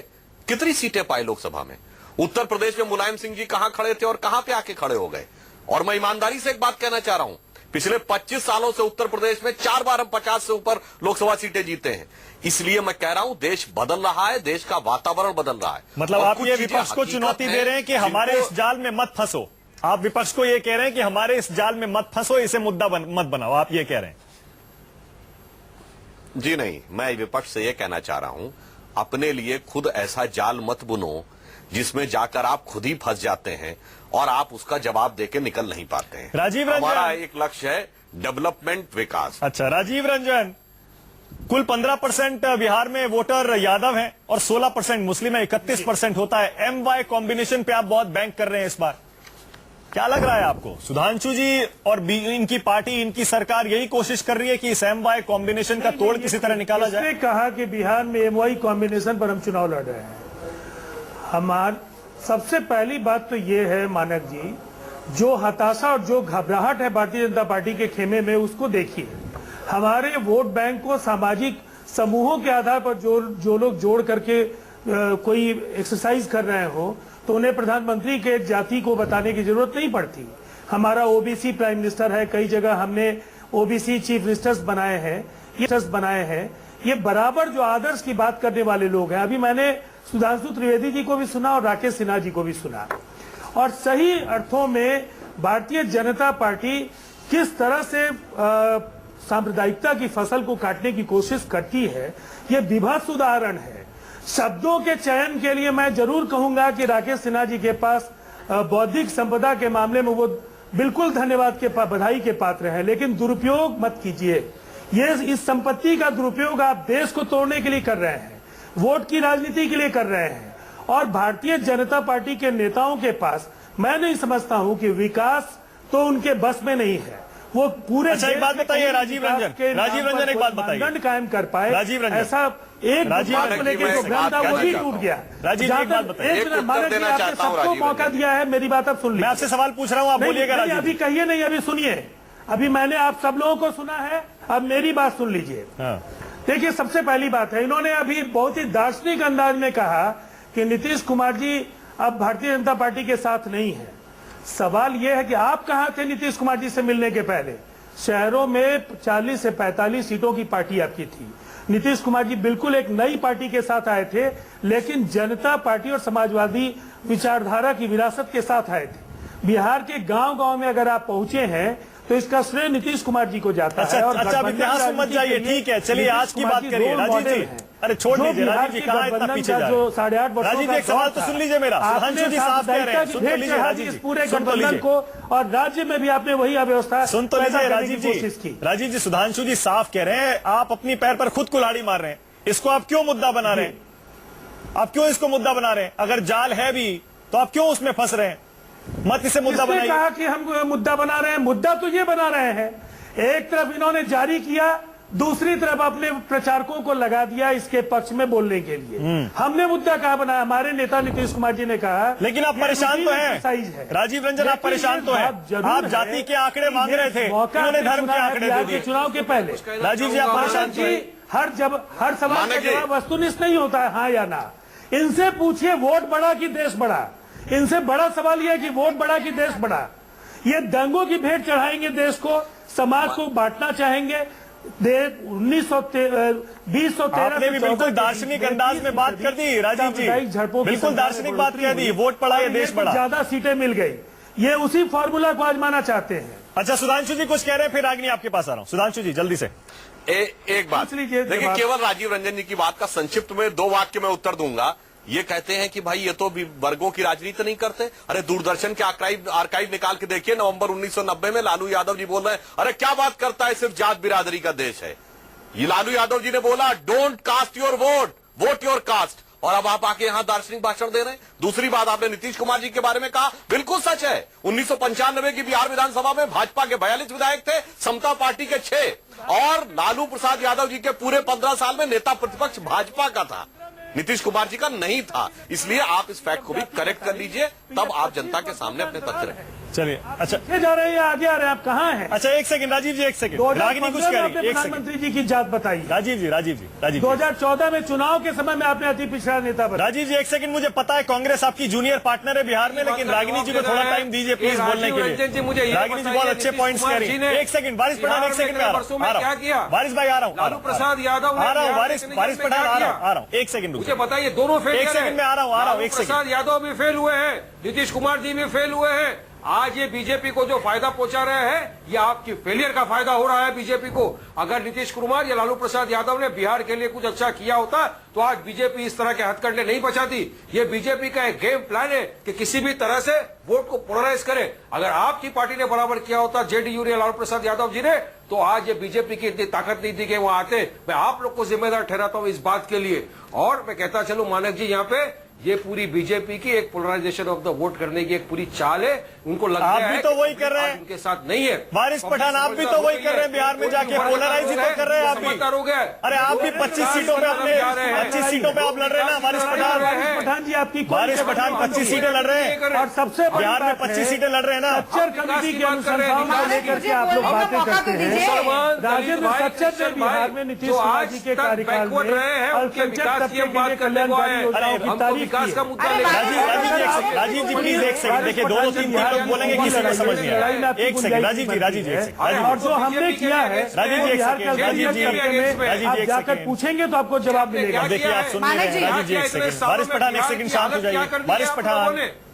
कितनी सीटें पाई लोकसभा में। उत्तर प्रदेश में मुलायम सिंह जी कहां खड़े थे और कहां पे आके खड़े हो गए। और मैं ईमानदारी से एक बात कहना चाह रहा हूं, पिछले 25 सालों से उत्तर प्रदेश में 4 बार हम 50 से ऊपर लोकसभा सीटें जीते हैं। इसलिए मैं कह रहा हूं, देश बदल रहा है, देश का वातावरण बदल रहा है। मतलब आप ये विपक्ष को चुनौती दे रहे हैं कि हमारे इस जाल में मत फंसो। आप विपक्ष को ये कह रहे हैं कि हमारे इस जाल में मत फंसो, इसे मुद्दा मत बनाओ, आप ये कह रहे हैं। जी नहीं, मैं विपक्ष से ये कहना चाह रहा हूं, अपने लिए खुद ऐसा जाल मत बुनो जिसमें जाकर आप खुद ही फंस जाते हैं और आप उसका जवाब देके निकल नहीं पाते हैं। राजीव रंजन, हमारा एक लक्ष्य है डेवलपमेंट, विकास। अच्छा राजीव रंजन, कुल 15% बिहार में वोटर यादव हैं और 16% मुस्लिम है, 31% होता है। MY कॉम्बिनेशन पे आप बहुत बैंक कर रहे हैं इस बार, क्या लग रहा है आपको? सुधांशु जी और इनकी पार्टी, इनकी सरकार यही कोशिश कर रही है कि इस MY कॉम्बिनेशन का तोड़ किसी तरह निकाला जाए। इसने कहा कि बिहार में MY कॉम्बिनेशन पर हम चुनाव लड़ रहे हैं। सबसे पहली बात तो ये है मानक जी, जो हताशा और जो घबराहट है भारतीय जनता पार्टी के खेमे में, उसको देखिए। हमारे वोट बैंक को सामाजिक समूहों के आधार पर जो लोग जोड़ करके कोई एक्सरसाइज कर रहे हो तो उन्हें प्रधानमंत्री के जाति को बताने की जरूरत नहीं पड़ती। हमारा OBC प्राइम मिनिस्टर है, कई जगह हमने OBC चीफ मिनिस्टर्स बनाए हैं। ये बराबर जो आदर्श की बात करने वाले लोग हैं। अभी मैंने सुधांशु त्रिवेदी जी को भी सुना और राकेश सिन्हा जी को भी सुना, और सही अर्थों में भारतीय जनता पार्टी किस तरह से सांप्रदायिकता की फसल को काटने की कोशिश करती है, ये विभत्स उदाहरण है। शब्दों के चयन के लिए मैं जरूर कहूंगा कि राकेश सिन्हा जी के पास बौद्धिक संपदा के मामले में वो बिल्कुल धन्यवाद के बधाई के पात्र हैं, लेकिन दुरुपयोग मत कीजिए। ये इस संपत्ति का दुरुपयोग आप देश को तोड़ने के लिए कर रहे हैं, वोट की राजनीति के लिए कर रहे हैं। और भारतीय जनता पार्टी के नेताओं के पास मैं नहीं समझता हूं कि विकास तो उनके बस में नहीं है। वो पूरे अच्छा, एक बात बताइए राजीव रंजन, एक बात बताइए, मानदंड कायम कर पाए। राजीव रंजन, ऐसा एक बात को लेकर जो भ्रम था वो भी टूट गया। राजीव एक बात बताइए, आपने सबको मौका दिया है, मेरी बात अब सुन लीजिए। मैं आपसे सवाल पूछ रहा हूं, आप बोलिएगा। अभी कहिए नहीं, अभी सुनिए। अभी मैंने आप सब लोगों को सुना है, अब मेरी बात सुन लीजिए। देखिए, सबसे पहली बात है, इन्होंने अभी बहुत ही दार्शनिक अंदाज में कहा कि नीतीश कुमार जी अब भारतीय जनता पार्टी के साथ नहीं है। सवाल यह है कि आप कहां थे नीतीश कुमार जी से मिलने के पहले? शहरों में 40 से 45 सीटों की पार्टी आपकी थी। नीतीश कुमार जी बिल्कुल एक नई पार्टी के साथ आए थे, लेकिन जनता पार्टी और समाजवादी विचारधारा की विरासत के साथ आए थे। बिहार के गांव-गांव में अगर आप पहुंचे हैं तो इसका श्रेय नीतीश कुमार जी को जाता है। और अच्छा, अब इतिहास में मत जाइए, ठीक है, चलिए आज की बात करिए राजीव जी। अरे छोड़ दीजिए राजीव जी, कहाँ इतना पीछे जा रहे हैं? 8.5 वर्षों राजीव जी एक सवाल तो सुन लीजिए मेरा, सुधांशु जी साफ कह रहे हैं, सुन तो लीजिए राजीव जी, पूरे सुन तो गठबंधन लीजिए को, और राज्य में भी आपने वही अव्यवस्था सुन तो लीजिए राजीव जी। राजीव जी, सुधांशु जी साफ कह रहे हैं, आप अपनी पैर पर खुद कुल्हाड़ी मार रहे हैं, इसको आप क्यों मुद्दा बना रहे हैं? आप क्यों इसको मुद्दा बना रहे हैं? अगर जाल है भी तो आप क्यों उसमें फंस रहे हैं? मत इसे मुद्दा बनाइए। कहा कि हम मुद्दा बना रहे हैं, मुद्दा तो ये बना रहे हैं, एक तरफ इन्होंने जारी किया, दूसरी तरफ अपने प्रचारकों को लगा दिया इसके पक्ष में बोलने के लिए। हमने मुद्दा कहा बनाया, हमारे नेता नीतीश कुमार जी ने कहा। लेकिन आप परेशान तो हैं राजीव रंजन, आप परेशान तो हैं। आप जाति के आंकड़े मांग रहे थे, इन्होंने धर्म के आंकड़े दे दिए चुनाव के पहले। राजीव जी आप परेशान तो हैं। हर सवाल का जवाब वस्तुनिष्ठ नहीं होता है, हाँ या ना। इनसे पूछिए वोट बढ़ा कि देश बढ़ा। इनसे बड़ा सवाल यह है कि वोट बढ़ा कि देश बढ़ा। ये दंगों की भेंट चढ़ाएंगे देश को, समाज को बांटना चाहेंगे। 2013 आपने भी बिल्कुल दार्शनिक अंदाज में बात कर दी राजीव जी, बिल्कुल दार्शनिक बात कह दी, वोट बढ़ा या देश बढ़ा। ज्यादा सीटें मिल गई, ये उसी फॉर्मूला को आजमाना चाहते हैं। अच्छा सुधांशु जी कुछ कह रहे हैं, फिर रागिनी आपके पास आ रहा हूं। सुधांशु जी जल्दी से एक बात देखिए, केवल राजीव रंजन जी की बात का संक्षिप्त में 2 वाक्य में उत्तर दूंगा। ये कहते हैं कि भाई ये तो भी वर्गों की राजनीति नहीं करते। अरे दूरदर्शन के आर्काइव निकाल के देखिए, नवंबर 1990 में लालू यादव जी बोल रहे हैं, अरे क्या बात करता है, सिर्फ जात बिरादरी का देश है। ये लालू यादव जी ने बोला, don't cast your vote, vote your caste. और अब आप आके यहां दार्शनिक भाषण दे रहे हैं। दूसरी बात आपने नीतीश कुमार जी के बारे में कहा, बिल्कुल सच है। 1995 की बिहार विधानसभा में भाजपा के 42 विधायक थे, समता पार्टी के 6, और लालू प्रसाद यादव जी के पूरे 15 साल में नेता प्रतिपक्ष भाजपा का था, नीतीश कुमार जी का नहीं था। इसलिए आप इस फैक्ट को भी करेक्ट कर लीजिए, तब आप जनता के सामने अपने तथ्य रखें। चलिए अच्छा जा रहे हैं या आगे आ रहे हैं, आप कहाँ हैं? अच्छा एक सेकंड राजीव जी, एक सेकंड रागिनी कुछ कह रही है, एक सेकंड प्रधानमंत्री जी की जात बताइए। राजीव जी 2014 में चुनाव के समय में आपने अति पिछड़ा नेता बताया। राजीव जी एक सेकंड, मुझे पता है कांग्रेस आपकी जूनियर पार्टनर है बिहार में, लेकिन रागिनी जी को थोड़ा टाइम दीजिए प्लीज बोलने के लिए। रागिनी जी बहुत अच्छे पॉइंट्स कह रही है। एक सेकंड वारिस पठान, एक सेकंड में आ रहा हूँ, वारिस भाई आ रहा हूँ, लालू प्रसाद यादव आ रहा हूँ, वारिस पठान आ रहा हूँ, एक सेकंड मुझे बताइए, दोनों फेल, एक सेकंड में आ रहा हूँ, एक सेकंड। प्रसाद यादव भी फेल हुए हैं, नीतीश कुमार जी भी फेल हुए हैं। आज ये बीजेपी को जो फायदा पहुंचा रहे हैं, ये आपकी फेलियर का फायदा हो रहा है बीजेपी को। अगर नीतीश कुमार या लालू प्रसाद यादव ने बिहार के लिए कुछ अच्छा किया होता तो आज बीजेपी इस तरह के हथकंडे नहीं बचाती। ये बीजेपी का एक गेम प्लान है कि किसी भी तरह से वोट को पोलराइज करे। अगर आपकी पार्टी ने बराबर किया होता, जेडीयू ने, लालू प्रसाद यादव जी ने, तो आज ये बीजेपी की इतनी ताकत नहीं थी कि वहां आते। मैं आप लोग को जिम्मेदार ठहराता हूं इस बात के लिए। और मैं कहता चलूं मानक जी, यहाँ पे ये पूरी बीजेपी की एक पोलराइजेशन ऑफ द वोट करने की एक पूरी चाल है। उनको लगता है आप भी तो वही कर रहे हैं, उनके साथ नहीं है। वारिस पठान आप भी तो वही कर रहे हैं, बिहार में जाके पोलराइज ही तो कर रहे हैं आप भी। हो गया, अरे आप भी 25 सीटों पे अपने 25 सीटों पे आप लड़ रहे हैं ना वारिस पठान। पठान जी आपकी वारिस पठान 25 सीटें लड़ रहे हैं, और सबसे बिहार में 25 सीटें लड़ रहे हैं ना। सच्चर कमेटी के अनुसंधान को लेकर के आप लोग बातें करते हैं। राजेंद्र सच्चर ने बिहार में नीतीश कुमार जी के कार्यकाल में अल्पसंख्यक तबके के लिए कल्याणकारी योजनाओं की तारीफ की है। राजीव जी प्लीज एक सेकंड, देखिए 2-3 लोग बोलेंगे, किसी को समझ नहीं आ रहा। एक सेकंड राजीव जी एक सेकंड, और जो हमने किया है राजीव जी एक सेकंड, राजीव जी आप जाकर पूछेंगे तो आपको जवाब मिलेगा। देखिए आप सुन रहे हैं राजीव जी एक सेकंड, वारिस पठान एक सेकंड शांत हो जाइए,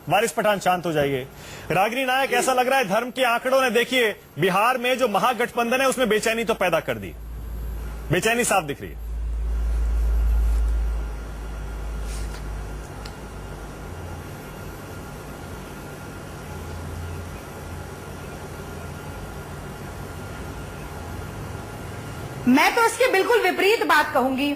वारिस पठान शांत हो जाइए। रागिनी नायक, ऐसा लग रहा है धर्म के आंकड़ों ने देखिए बिहार में जो महागठबंधन है उसमें बेचैनी तो पैदा कर दी, बेचैनी साफ दिख रही है। मैं तो इसके बिल्कुल विपरीत बात कहूंगी।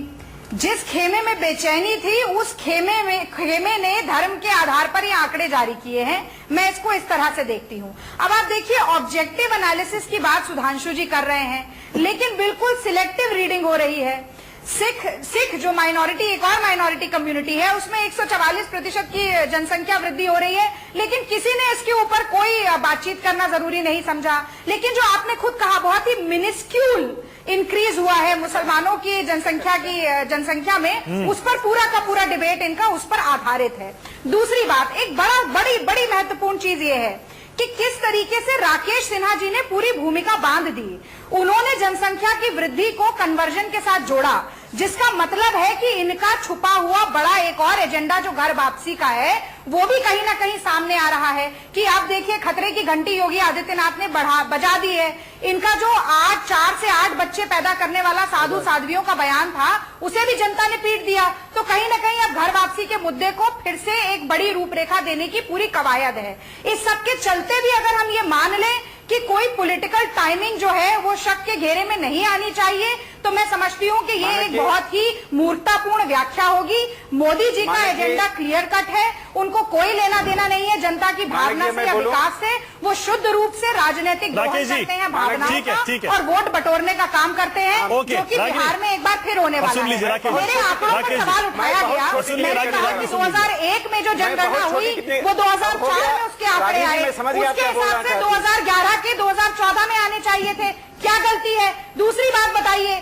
जिस खेमे में बेचैनी थी, उस खेमे ने धर्म के आधार पर ये आंकड़े जारी किए हैं। मैं इसको इस तरह से देखती हूं। अब आप देखिए, ऑब्जेक्टिव एनालिसिस की बात सुधांशु जी कर रहे हैं, लेकिन बिल्कुल सिलेक्टिव रीडिंग हो रही है। सिख जो माइनॉरिटी, एक और माइनॉरिटी कम्युनिटी है, उसमें 144% की जनसंख्या वृद्धि हो रही है, लेकिन किसी ने इसके ऊपर कोई बातचीत करना जरूरी नहीं समझा। लेकिन जो आपने खुद कहा, बहुत ही मिनिस्क्यूल इंक्रीज हुआ है मुसलमानों की जनसंख्या में, उस पर पूरा का पूरा डिबेट इनका उस पर आधारित है। दूसरी बात, एक बड़ी महत्वपूर्ण चीज ये है कि किस तरीके से राकेश सिन्हा जी ने पूरी भूमिका बांध दी। उन्होंने जनसंख्या की वृद्धि को कन्वर्जन के साथ जोड़ा। जिसका मतलब है कि इनका छुपा हुआ बड़ा एक और एजेंडा जो घर वापसी का है वो भी कहीं ना कहीं सामने आ रहा है कि आप देखिए खतरे की घंटी योगी आदित्यनाथ ने बजा दी है। इनका जो 4 से 8 बच्चे पैदा करने वाला साधु साध्वियों का बयान था उसे भी जनता ने पीट दिया। तो कहीं ना कहीं अब घर वापसी के मुद्दे को फिर से एक बड़ी रूपरेखा देने की पूरी कवायद है। इस सब के चलते भी अगर हम ये मान लें कि कोई पॉलिटिकल टाइमिंग जो है वो शक के घेरे में नहीं आनी चाहिए, तो मैं समझती हूँ कि ये एक बहुत ही मूर्खतापूर्ण व्याख्या होगी। मोदी जी का एजेंडा क्लियर कट है, उनको कोई लेना देना नहीं है जनता की भावना से या विकास से। वो शुद्ध रूप से राजनीतिक दोहन करते हैं भावनाओं का और वोट बटोरने का काम करते हैं, जो कि बिहार में एक बार फिर होने वाला है। मेरे आंकड़ों पर सवाल उठाया गया, मैंने कहा कि 2001 में जो जनगणना हुई वो 2004 में उसके आंकड़े आए, उसके हिसाब से 2011 के 2014 में आने चाहिए थे। क्या गलती है? दूसरी बात बताइए,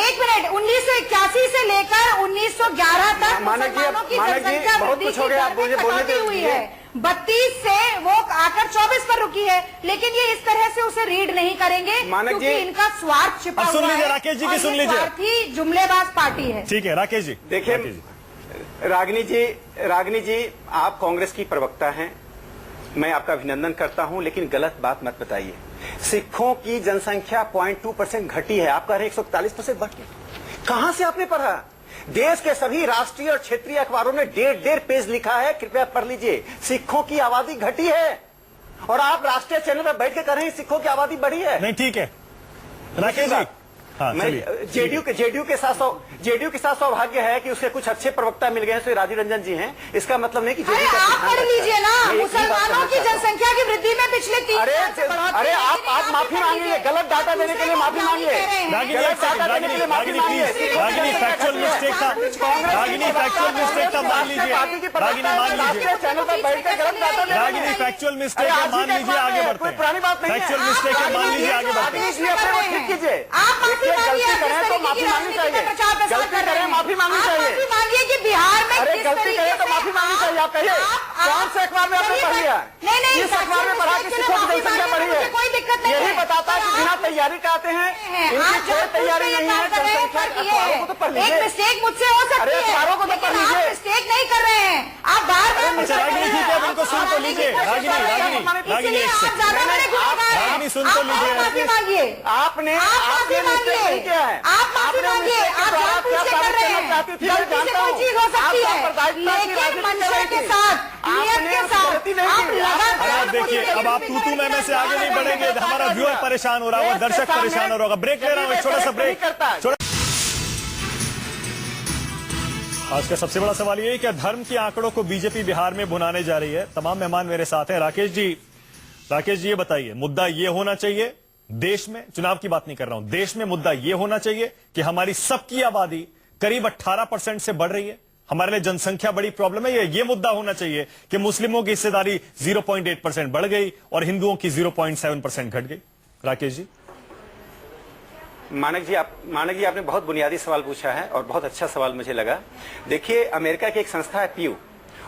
एक मिनट, 1981 से लेकर 1911 तक मुसलमानों की जनसंख्या वृद्धि की दर में कटौती हुई है। 32 से वो आकर 24 पर रुकी है, लेकिन ये इस तरह से उसे रीड नहीं करेंगे क्योंकि इनका स्वार्थ छिपा हुआ है। राकेश जी की सुन लीजिए, स्वार्थी जुमलेबाज पार्टी है। ठीक है राकेश जी। देखिए रागिनी जी आप कांग्रेस की प्रवक्ता हैं, मैं आपका अभिनंदन करता हूं, लेकिन गलत बात मत बताइए। सिखों की जनसंख्या 0.2% घटी है, आप कह रहे हैं 141% बढ़ गई। कहां से आपने पढ़ा? देश के सभी राष्ट्रीय और क्षेत्रीय अखबारों ने 1.5 पेज लिखा है, कृपया पढ़ लीजिए। सिखों की आबादी घटी है और आप राष्ट्रीय चैनल पर बैठ के कह रहे हैं सिखों की आबादी बढ़ी है। नहीं ठीक है राकेश जी। हाँ, मैं जेडीयू के साथ सौभाग्य है कि उसके कुछ अच्छे प्रवक्ता मिल गए हैं, तो राजीव रंजन जी हैं। इसका मतलब नहीं कि आप पढ़ लीजिए ना, मुसलमानों की जनसंख्या की वृद्धि में पिछले 3 साल से बढ़ोतरी। अरे आप माफी मांगिए, गलत डाटा देने के लिए माफी मांगिए। रागिनी फैक्चुअल मिस्टेक था, रागिनी फैक्चुअल मिस्टेक था, मान लीजिए। रागिनी मान लीजिए, चैनल पर बैठ कर गलत डाटा देना। रागिनी फैक्चुअल मिस्टेक है, मान लीजिए, आगे बढ़ते हैं। पुरानी बात नहीं है, फैक्चुअल मिस्टेक है, मान लीजिए, आगे बढ़ते हैं। ठीक कीजिए, गलती करें तो माफी मांगनी चाहिए, गलती करें माफी मांगनी चाहिए। मांगिए कि बिहार में अरे गलती करें तो माफी मांगनी चाहिए। आप कहिए कौन से अखबार में आपने पढ़ लिया? नहीं, इस अखबार में पढ़ा कि सिखों की जनसंख्या बढ़ी है, कोई दिक्कत नहीं। यही बताता है कि बिना तैयारी का आते हैं, इनकी कोई तैयारी नहीं है। जनसंख्या अखबारों को तो पढ़ लीजिए। एक मिस्टेक मुझसे हो सकती है, अरे अखबारों को तो पढ़ लीजिए। मिस्टेक नहीं कर रहे हैं आप, बार-बार। अच्छा रागिनी ठीक है, उनको सुन तो लीजिए। रागिनी एक सेकंड, रागिनी सुन तो लीजिए। माफी मांगिए, आपने मांगिए, क्या है? आप माफी मांगिए। आप जानबूझ के कर रहे हैं, गलती से कोई चीज हो सकती है, लेकिन मंशा के साथ, नियत के साथ आप लगातार। देखिए अब आप तू मैं से आगे नहीं बढ़ेंगे, हमारा व्यूअर परेशान हो रहा होगा, दर्शक परेशान हो रहा होगा। ब्रेक ले रहा हूँ, छोटा सा ब्रेक। आज का सबसे बड़ा सवाल ये है कि धर्म के आंकड़ों को बीजेपी बिहार में भुनाने जा रही है। तमाम मेहमान मेरे साथ हैं। राकेश जी ये बताइए, मुद्दा ये होना चाहिए देश में, चुनाव की बात नहीं कर रहा हूं, देश में मुद्दा ये होना चाहिए कि हमारी सबकी आबादी करीब 18% से बढ़ रही है, हमारे लिए जनसंख्या बड़ी प्रॉब्लम है। ये मुद्दा होना चाहिए कि मुस्लिमों की हिस्सेदारी 0.8% बढ़ गई और हिंदुओं की 0.7% घट गई। राकेश जी। मानक जी आपने बहुत बुनियादी सवाल पूछा है और बहुत अच्छा सवाल मुझे लगा। देखिए अमेरिका की एक संस्था है पीयू,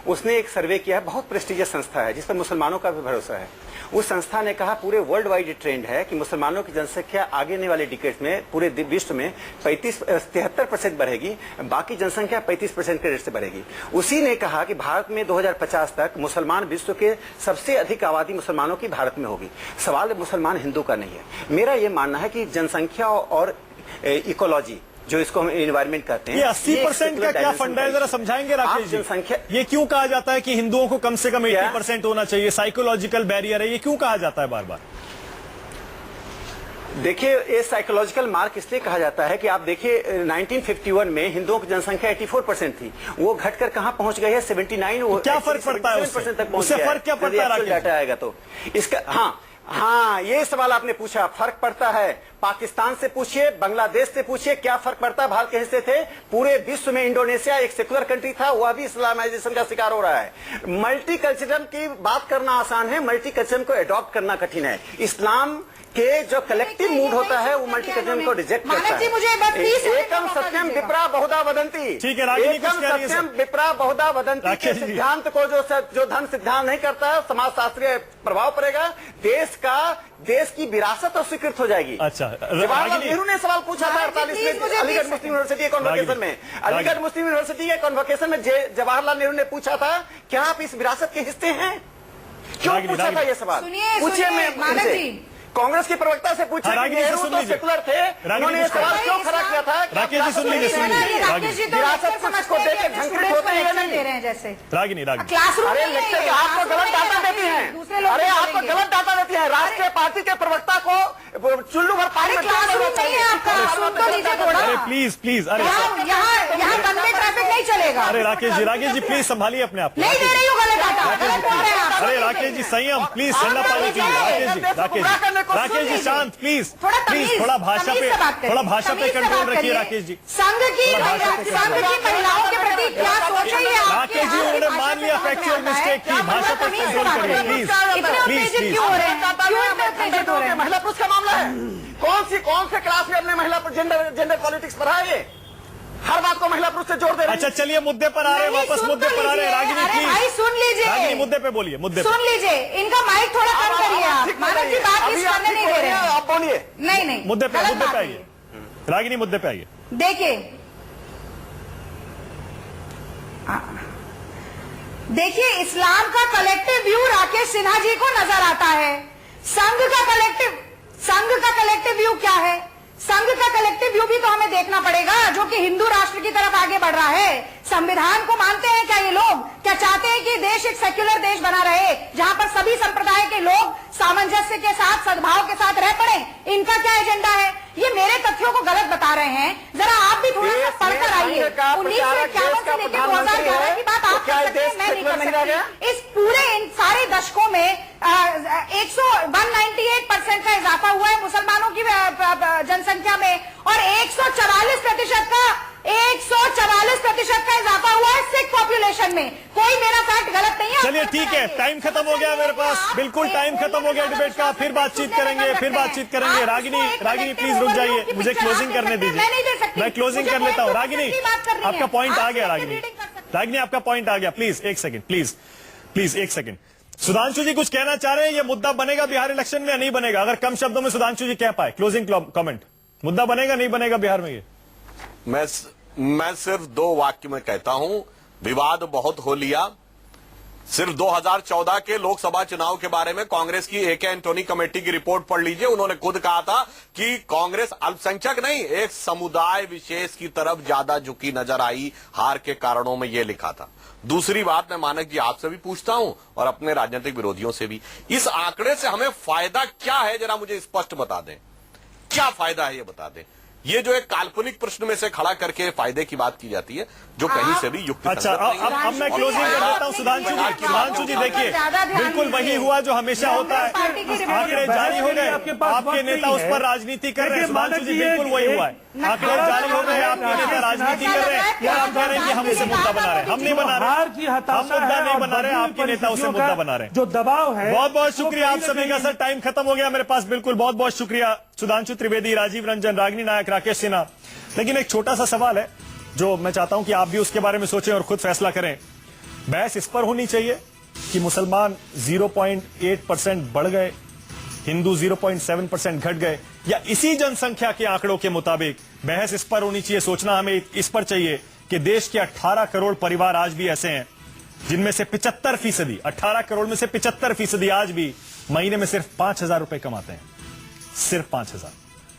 उसने एक सर्वे किया है, बहुत प्रेस्टिजियस संस्था है जिस पर मुसलमानों का भी भरोसा है। उस संस्था ने कहा पूरे वर्ल्ड वाइड ट्रेंड है कि मुसलमानों की जनसंख्या आगे आने वाले डिकेड में पूरे विश्व में 73% बढ़ेगी, बाकी जनसंख्या 35% के रेट से बढ़ेगी। उसी ने कहा कि भारत में 2050 तक मुसलमान विश्व के सबसे अधिक आबादी मुसलमानों की भारत में होगी। सवाल मुसलमान हिंदू का नहीं है। मेरा यह मानना है कि जनसंख्या और इकोलॉजी, जो इसको हम एनवायरमेंट कहते हैं, ये 80% का क्या फंडा है, जरा समझाएंगे राकेश जी? जनसंख्या, ये क्यों कहा जाता है कि हिंदुओं को कम से कम 80% होना चाहिए, साइकोलॉजिकल बैरियर है, ये क्यों कहा जाता है बार बार? देखिए ये साइकोलॉजिकल मार्क इसलिए कहा जाता है कि आप देखिए 1951 में हिंदुओं की जनसंख्या 84% थी, वो घटकर कहां पहुंच गई है 79। क्या फर्क पड़ता है उससे फर्क क्या पड़ता है? डाटा आएगा तो इसका हाँ ये सवाल आपने पूछा, फर्क पड़ता है। पाकिस्तान से पूछिए, बांग्लादेश से पूछिए, क्या फर्क पड़ता है? भारत के हिस्से थे। पूरे विश्व में इंडोनेशिया एक सेकुलर कंट्री था, वह भी इस्लामाइजेशन का शिकार हो रहा है। मल्टीकल्चरल की बात करना आसान है, मल्टीकल्चरल को अडॉप्ट करना कठिन है। इस्लाम के जो कलेक्टिव मूड होता है वो मल्टीकल्चरल को रिजेक्ट करता है। एकम सत्यम विप्रा बहुधा वदंती, ठीक है, एकम सत्यम विप्रा बहुधा वदंती के सिद्धांत को जो धर्म सिद्धांत नहीं करता है, समाजशास्त्रीय प्रभाव पड़ेगा, देश की विरासत अस्वीकृत हो जाएगी। अच्छा जवाहरलाल नेहरू ने सवाल पूछा था 48 में अलीगढ़ मुस्लिम यूनिवर्सिटी कॉन्वोकेशन में। अलीगढ़ मुस्लिम यूनिवर्सिटी के कॉन्वोकेशन में जवाहरलाल नेहरू ने पूछा था क्या आप इस विरासत के हिस्से हैं? क्यों पूछा था ये सवाल? पूछिए मानक जी, कांग्रेस के प्रवक्ता से पूछा कि नेहरू तो सेकुलर थे, उन्होंने ये सवाल क्यों खड़ा किया था? राकेश जी सुन लीजिए, राकेश जी तो विरासत को देकर झंझट होते हैं नहीं दे रहे हैं जैसे रागिनी क्लासरूम। अरे लेक्चर आपको गलत डाटा देती हैं, अरे आपको गलत डाटा देती हैं। राष्ट्रीय पार्टी के प्रवक्ता को चुल्लू भर पानी में क्लासरूम नहीं है आपका, सुन तो लीजिए थोड़ा। अरे प्लीज अरे यहाँ वन वे ट्रैफिक नहीं चलेगा। अरे राकेश जी प्लीज संभालिए अपने आप को। नहीं दे रही हूँ गलत डाटा, गलत बोल रहे हैं आप। अरे राकेश जी संयम प्लीज, ठंडा पानी पीजिए। राकेश जी शांत प्लीज, थोड़ा भाषा पे कंट्रोल रखिए राकेश जी। संघ की महिलाओं के प्रति क्या सोच रही है राकेश जी उन्होंने मान लिया फैक्चुअल मिस्टेक की, भाषा पर कंट्रोल करिए प्लीज प्लीज। क्यों हो रहे हैं? महिला पुरुष का मामला है। कौन से क्लास में हमने महिला जेंडर पॉलिटिक्स पढ़ा है? ये हर बात को महिला पुरुष से जोड़ दे रहे हैं। अच्छा चलिए मुद्दे पर आ रहे हैं, वापस मुद्दे पर आ रहे हैं। रागिनी प्लीज सुन लीजिए, रागिनी मुद्दे पे बोलिए, मुद्दे सुन लीजिए। इनका माइक थोड़ा कम करिए आप, मानव जी बात इस करने नहीं दे रहे हैं। आप बोलिए। नहीं मुद्दे पे आइए रागिनी, मुद्दे पे आइए। देखिए इस्लाम का कलेक्टिव व्यू राकेश सिन्हा जी को नजर आता है। संघ का कलेक्टिव व्यू क्या है? संघ का कलेक्टिव व्यू भी तो हमें देखना पड़ेगा, जो कि हिंदू राष्ट्र की तरफ आगे बढ़ रहा है। संविधान को मानते हैं क्या ये लोग? क्या चाहते हैं कि देश एक सेक्युलर देश बना रहे, जहां पर सभी संप्रदाय के लोग सामंजस्य के साथ, सद्भाव के साथ रह पड़े? इनका क्या एजेंडा है? ये मेरे तथ्यों को गलत बता रहे हैं। जरा आप भी थोड़ा सा पढ़कर आइए। 1951 से लेकर 2011 की बात आप कर सकते हैं, मैं नहीं कर सकती। इस पूरे इन सारे दशकों में 198% का इजाफा हुआ है मुसलमानों की जनसंख्या में, और 144% का इजाफा हुआ है सिख पॉपुलेशन में। कोई मेरा फैक्ट गलत नहीं है। चलिए ठीक है, टाइम खत्म हो गया मेरे पास, बिल्कुल टाइम खत्म हो गया डिबेट का। फिर बातचीत करेंगे। रागिनी प्लीज रुक जाइए, मुझे क्लोजिंग करने दीजिए, मैं क्लोजिंग कर लेता हूँ। रागिनी आपका पॉइंट आ गया। रागिनी आपका पॉइंट आ गया। प्लीज एक सेकंड, प्लीज एक सेकंड। सुधांशु जी कुछ कहना चाह रहे हैं, ये मुद्दा बनेगा बिहार इलेक्शन में या नहीं बनेगा? अगर कम शब्दों में सुधांशु जी कह पाए, क्लोजिंग कमेंट। मुद्दा बनेगा नहीं बनेगा बिहार में? ये मैं सिर्फ 2 वाक्य में कहता हूं, विवाद बहुत हो लिया। सिर्फ 2014 के लोकसभा चुनाव के बारे में कांग्रेस की AK एंटोनी कमेटी की रिपोर्ट पढ़ लीजिए। उन्होंने खुद कहा था कि कांग्रेस अल्पसंख्यक नहीं, एक समुदाय विशेष की तरफ ज्यादा झुकी नजर आई। हार के कारणों में यह लिखा था। दूसरी बात, मैं मानक जी आपसे भी पूछता हूं और अपने राजनीतिक विरोधियों से भी, इस आंकड़े से हमें फायदा क्या है? जरा मुझे स्पष्ट बता दें, क्या फायदा है ये बता दें। ये जो एक काल्पनिक प्रश्न में से खड़ा करके फायदे की बात की जाती है, जो कहीं से भी युक्त। अच्छा अब मैं क्लोजिंग कर देता हूं। सुधांशु जी देखिए, बिल्कुल वही हुआ जो हमेशा होता है। आंकड़े जारी हो गए, आपके नेता उस पर राजनीति कर रहे हैं। सुधांशु जी बिल्कुल वही हुआ है, आंकड़े जारी हो गए, आपके नेता राजनीति कर रहे हैं। आप कह रहे हैं कि हम इसे मुद्दा बना रहे हैं। हम नहीं बना रहे, हम मुद्दा नहीं बना रहे, आपके नेता उसे मुद्दा बना रहे हैं। जो दबाव है, बहुत शुक्रिया आप सभी का। सर टाइम खत्म हो गया मेरे पास, बिल्कुल बहुत शुक्रिया सुधांशु त्रिवेदी, राजीव रंजन, रागिनी नायक, राकेश सिन्हा। लेकिन एक छोटा सा सवाल है जो मैं चाहता हूं कि आप भी उसके बारे में सोचें और खुद फैसला करें। बहस इस पर होनी चाहिए कि मुसलमान 0.8% बढ़ गए, हिंदू 0.7% घट गए, या इसी जनसंख्या के आंकड़ों के मुताबिक बहस इस पर होनी चाहिए। सोचना हमें इस पर चाहिए कि देश के 18 करोड़ परिवार आज भी ऐसे हैं जिनमें से 75%, 18 करोड़ में से 75% आज भी महीने में सिर्फ 5,000 रुपए कमाते हैं, सिर्फ 5,000।